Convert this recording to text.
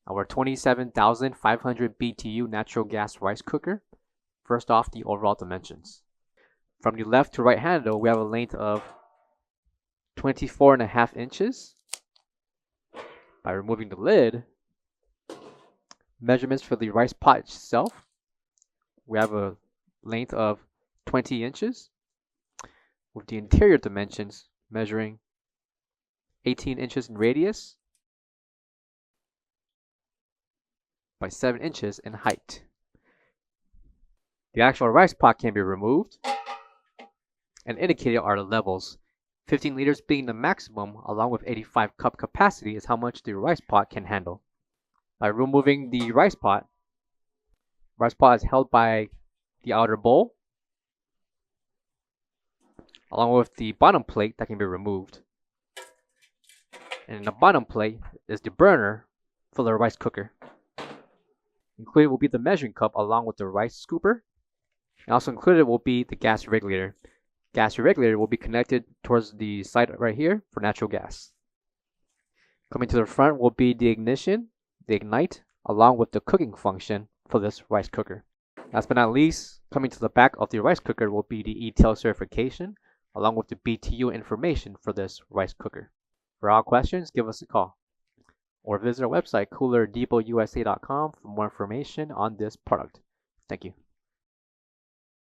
our 27,500 BTU natural gas rice cooker. First off, the overall dimensions. From the left to right handle, we have a length of 24.5 inches. By removing the lid, measurements for the rice pot itself, we have a length of 20 inches, with the interior dimensions measuring 18 inches in radius by 7 inches in height. The actual rice pot can be removed, and indicated are the levels. 15 liters being the maximum, along with 85 cup capacity is how much the rice pot can handle. By removing the rice pot is held by the outer bowl, along with the bottom plate that can be removed. And in the bottom plate is the burner for the rice cooker. Included will be the measuring cup along with the rice scooper. And also included will be the gas regulator. Gas regulator will be connected towards the side right here for natural gas. Coming to the front will be the ignition, the ignite, along with the cooking function for this rice cooker. Last but not least, coming to the back of the rice cooker will be the ETL certification, along with the BTU information for this rice cooker. For all questions, give us a call or visit our website, coolerdepotUSA.com, for more information on this product. Thank you.